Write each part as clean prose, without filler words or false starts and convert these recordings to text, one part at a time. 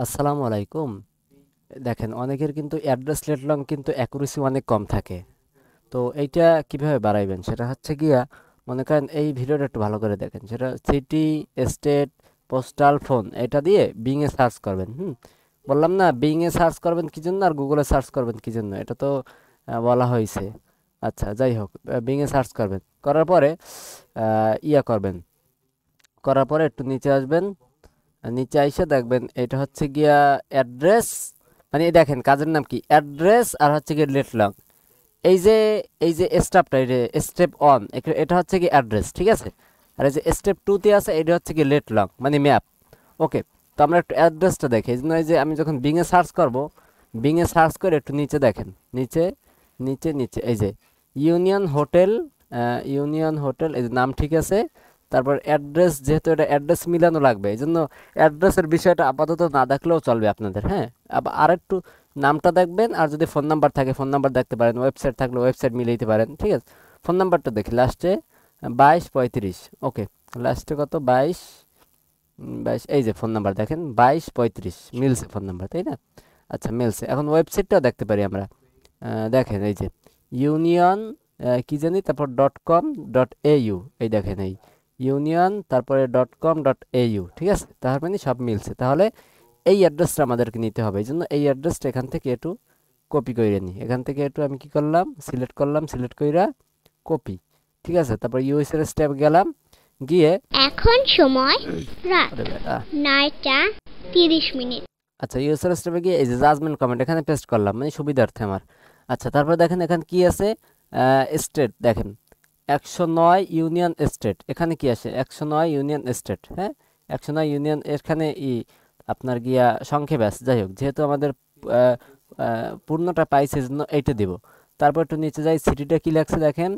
আসসালামু আলাইকুম। দেখেন অনেকের কিন্তু অ্যাড্রেস লেট লং কিন্তু অ্যাকুরেসি অনেক কম থাকে। তো এইটা কিভাবে বাড়াইবেন সেটা হচ্ছে গিয়া, মনে করেন এই ভিডিওটা একটু ভালো করে দেখেন, সেটা সিটি, স্টেট, পোস্টাল, ফোন এটা দিয়ে বিং এ সার্চ করবেন। বললাম না, বিং এ সার্চ করবেন কি জন্য আর গুগলে সার্চ করবেন কি জন্য, এটা তো বলা হয়েছে। আচ্ছা, যাই হোক, বিং এ সার্চ করবেন, করার পরে ইয়া করবেন, করার পরে একটু নিচে আসবেন। নিচে আইসা দেখবেন এটা হচ্ছে গিয়া অ্যাড্রেস, মানে এই দেখেন কাজের নাম কি, অ্যাড্রেস আর হচ্ছে গিয়ে লেট লং। এই যে এই যে স্টেপটা, এই যে স্টেপ অন, এটা হচ্ছে কি অ্যাড্রেস, ঠিক আছে। আর এই যে স্টেপ টুতে আছে, এটা হচ্ছে কি লেট লং মানে ম্যাপ। ওকে, তো আমরা একটু অ্যাড্রেসটা দেখি। এই জন্য এই যে আমি যখন বিংয়ে সার্চ করব, বিংয়ে সার্চ করে একটু নিচে দেখেন, নিচে নিচে নিচে এই যে ইউনিয়ন হোটেল, ইউনিয়ন হোটেল, এই যে নাম ঠিক আছে। তারপর অ্যাড্রেস, যেহেতু এটা অ্যাড্রেস মিলানো লাগবে, এই জন্য অ্যাড্রেসের বিষয়টা আপাতত না দেখলেও চলবে আপনাদের। হ্যাঁ, আবার আরেকটু নামটা দেখবেন, আর যদি ফোন নাম্বার থাকে ফোন নাম্বার দেখতে পারেন, ওয়েবসাইট থাকলে ওয়েবসাইট মিলাইতে পারেন, ঠিক আছে। ফোন নাম্বারটা দেখি লাস্টে 2235। ওকে, লাস্টে কত, 22, এই যে ফোন নাম্বার দেখেন 2235 মিলছে ফোন নাম্বার, তাই না? আচ্ছা, মিলছে। এখন ওয়েবসাইটটাও দেখতে পারি আমরা। দেখেন এই যে ইউনিয়ন, কি জানি, তারপর .com.au, এই দেখেন এই ইউনিয়ন, তারপরে .com.au, ঠিক আছে। তার মানে সব মিলছে। তাহলে এই অ্যাড্রেসটা আমাদেরকে নিতে হবে, এই জন্য এই অ্যাড্রেসটা এখান থেকে একটু কপি করে নিই। এখান থেকে একটু আমি কি করলাম, সিলেক্ট করলাম, সিলেক্ট কইরা কপি, ঠিক আছে। তারপর ইউএসএর স্টেপ গেলাম, গিয়ে এখন সময় রাত আরে বেটা, 9টা 30 মিনিট। আচ্ছা, ইউএসএর স্টেপে গিয়ে এই যে জাজমেন্ট কমেন্ট এখানে পেস্ট করলাম, মানে সুবিধার্থে আমার। আচ্ছা, তারপর দেখেন এখানে কি আছে, স্টেট দেখেন 109 ইউনিয়ন স্টেট, এখানে কি আসে 109 ইউনিয়ন স্টেট। হ্যাঁ, 109 ইউনিয়ন, এখানে আপনার গিয়া সংক্ষেপে আছে। যাই হোক, যেহেতু আমাদের আহ, পূর্ণটা পাইছে, জন্য এইটা দিব। তারপর একটু নিচে যাই, সিটিটা কি লাগছে দেখেন,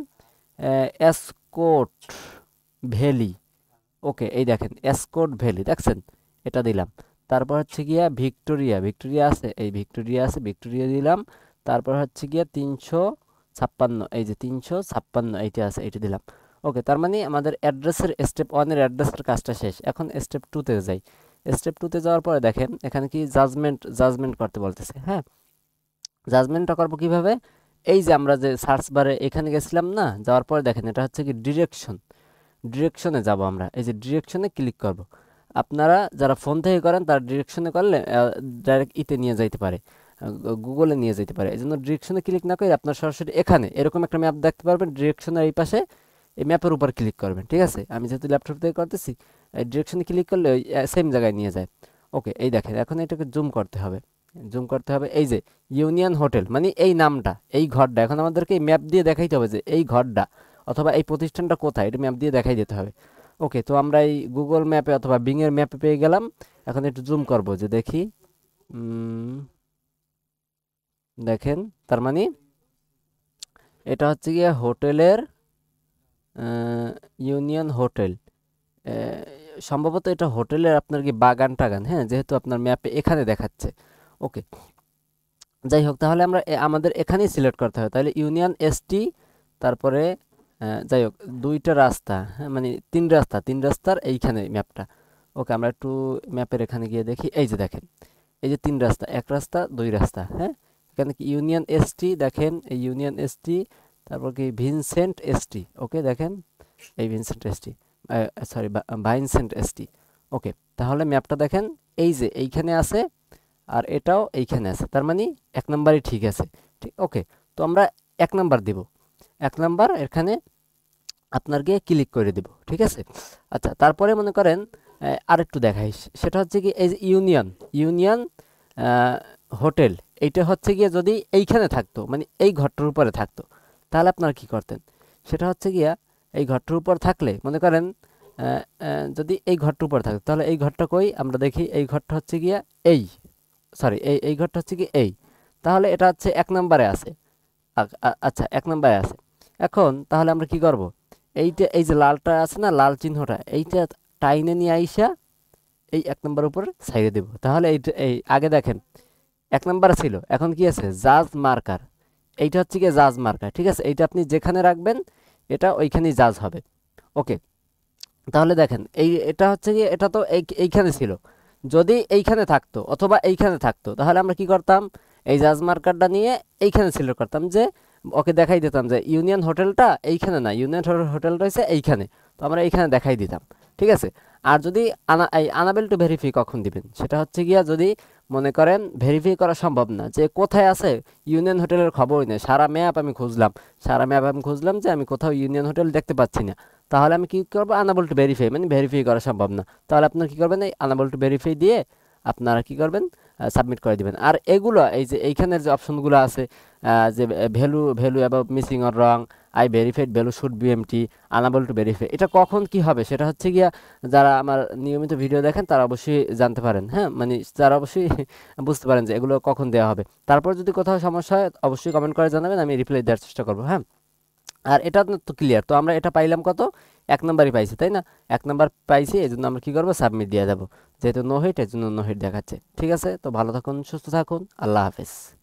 এসকোট ভ্যালি। ওকে, এই দেখেন এসকোট ভ্যালি, দেখছেন, এটা দিলাম। তারপর হচ্ছে গিয়া ভিক্টোরিয়া, ভিক্টোরিয়া আছে, এই ভিক্টোরিয়া আছে, ভিক্টোরিয়া দিলাম। তারপর হচ্ছে গিয়া 356, এই যে 356 এইটা আছে, এইটা দিলাম। ওকে, তার মানে আমাদের অ্যাড্রেসের স্টেপ ওয়ানের অ্যাড্রেসের কাজটা শেষ। এখন স্টেপ টুতে যাই। স্টেপ টুতে যাওয়ার পরে দেখেন এখানে কি জাজমেন্ট, জাজমেন্ট করতে বলতেছে। হ্যাঁ, জাজমেন্টটা করবো কিভাবে, এই যে আমরা যে সার্চ বারে এখানে গেছিলাম না, যাওয়ার পরে দেখেন এটা হচ্ছে কি ডিরেকশন, ডিরেকশনে যাব আমরা। এই যে ডিরেকশনে ক্লিক করব। আপনারা যারা ফোন থেকে করেন তারা ডিরেকশনে করলে ডাইরেক্ট ইতে নিয়ে যাইতে পারে, গুগলে নিয়ে যেতে পারে। এই জন্য ডিরেকশনে ক্লিক না করে আপনার সরাসরি এখানে এরকম একটা ম্যাপ দেখতে পারবেন, ডিরেকশনের এই পাশে এই ম্যাপের উপর ক্লিক করবেন, ঠিক আছে। আমি যেহেতু ল্যাপটপ থেকে করতেছি, ডিরেকশনে ক্লিক করলে ওই সেম জায়গায় নিয়ে যায়। ওকে, এই দেখেন এখন এটাকে জুম করতে হবে, জুম করতে হবে। এই যে ইউনিয়ন হোটেল, মানে এই নামটা, এই ঘরটা, এখন আমাদেরকে এই ম্যাপ দিয়ে দেখাইতে হবে যে এই ঘরটা অথবা এই প্রতিষ্ঠানটা কোথায়, এটা ম্যাপ দিয়ে দেখাই দিতে হবে। ওকে, তো আমরা এই গুগল ম্যাপে অথবা বিং এর ম্যাপে পেয়ে গেলাম। এখন একটু জুম করব যে দেখি, উম, দেখেন, তার মানে এটা হচ্ছে গিয়ে হোটেলের, ইউনিয়ন হোটেল, সম্ভবত এটা হোটেলের আপনার কি বাগান টাগান, হ্যাঁ, যেহেতু আপনার ম্যাপে এখানে দেখাচ্ছে। ওকে, যাই হোক, তাহলে আমরা আমাদের এখানেই সিলেক্ট করতে হবে। তাহলে ইউনিয়ন এসটি, তারপরে যাই হোক, দুইটা রাস্তা, হ্যাঁ, মানে তিন রাস্তা, তিন রাস্তার এইখানে ম্যাপটা। ওকে, আমরা একটু ম্যাপের এখানে গিয়ে দেখি। এই যে দেখেন, এই যে তিন রাস্তা, এক রাস্তা দুই রাস্তা। হ্যাঁ, এখানে কি ইউনিয়ন এসটি, দেখেন এই ইউনিয়ন এসটি, তারপর কি ভিনসেন্ট এসটি। ওকে, দেখেন এই ভিনসেন্ট এসটি, সরি ভাইনসেন্ট এসটি। ওকে, তাহলে ম্যাপটা দেখেন এই যে এইখানে আছে, আর এটাও এইখানে আছে, তার মানে এক নাম্বারই ঠিক আছে। ঠিক, ওকে, তো আমরা এক নাম্বার দিব, এক নাম্বার এখানে আপনার গিয়ে ক্লিক করে দিব, ঠিক আছে। আচ্ছা, তারপরে মনে করেন আরেকটু দেখাই, সেটা হচ্ছে কি এই যে ইউনিয়ন, ইউনিয়ন হোটেল, এইটা হচ্ছে গিয়ে যদি এইখানে থাকতো, মানে এই ঘরটার উপরে থাকতো, তাহলে আপনারা কি করতেন, সেটা হচ্ছে গিয়া এই ঘরটার উপর থাকলে মনে করেন, যদি এই ঘরটার উপর থাকতো, তাহলে এই ঘরটা কই, আমরা দেখি এই ঘরটা হচ্ছে গিয়া এই, সরি এই ঘরটা হচ্ছে কি এই, তাহলে এটা হচ্ছে এক নম্বরে আছে। আচ্ছা, এক নম্বরে আছে। এখন তাহলে আমরা কি করব, এইটা এই যে লালটা আছে না, লাল চিহ্নটা, এইটা টাইনে নিয়ে আইসা এই এক নম্বর উপর ছাইড়ে দেব। তাহলে এইটা, এই আগে দেখেন এক নম্বর ছিল, এখন কি আছে, জাজ মার্কার। এইটা হচ্ছে কি জাজ মার্কার, ঠিক আছে। এইটা আপনি যেখানে রাখবেন এটা ওইখানেই জাজ হবে। ওকে, তাহলে দেখেন এই এটা হচ্ছে কি, এটা তো এইখানে ছিল, যদি এইখানে থাকতো অথবা এইখানে থাকতো তাহলে আমরা কি করতাম, এই জাজ মার্কারটা নিয়ে এইখানে সিলেক্ট করতাম, যে ওকে দেখাই দিতাম যে ইউনিয়ন হোটেলটা এইখানে না, ইউনিয়ন হোটেলটা হচ্ছে এইখানে, তো আমরা এইখানে দেখাই দিতাম। ঠিক আছে। আর যদি এই আনাবেল টু ভেরিফাই কখন দিবেন, সেটা হচ্ছে গিয়া যদি মনে করেন ভেরিফাই করা সম্ভব না, যে কোথায় আছে ইউনিয়ন হোটেলের খবরই নেই, সারা ম্যাপ আমি খুঁজলাম, যে আমি কোথাও ইউনিয়ন হোটেল দেখতে পাচ্ছি না, তাহলে আমি কি করবো, আনাবল টু ভেরিফাই, মানে ভেরিফাই করা সম্ভব না, তাহলে আপনার কি করবেন, এই আনাবল টু ভেরিফাই দিয়ে আপনারা কি করবেন, সাবমিট করে দিবেন। আর এগুলো এই যে এইখানের যে অপশনগুলো আছে, যে value value about missing or wrong, I verified value should be empty, unable to verify, এটা কখন কি হবে সেটা হচ্ছে গিয়া যারা আমার নিয়মিত ভিডিও দেখেন তারা অবশ্যই জানতে পারেন, হ্যাঁ, মানে তারা অবশ্যই বুঝতে পারেন যে এগুলো কখন দেওয়া হবে। তারপর যদি কোথাও সমস্যা হয় অবশ্যই কমেন্ট করে জানাবেন, আমি রিপ্লাই দেওয়ার চেষ্টা করবো, হ্যাঁ। আর এটা তো ক্লিয়ার, তো আমরা এটা পাইলাম কত, 1 নাম্বারই পাইছি, তাই না? 1 নাম্বার পাইছি, এই জন্য আমরা কি করবো, সাবমিট দিয়ে দেবো, যেহেতু নো হিট এর জন্য নো হিট দেখাচ্ছে। ঠিক আছে, তো ভালো থাকুন, সুস্থ থাকুন, আল্লাহ হাফেজ।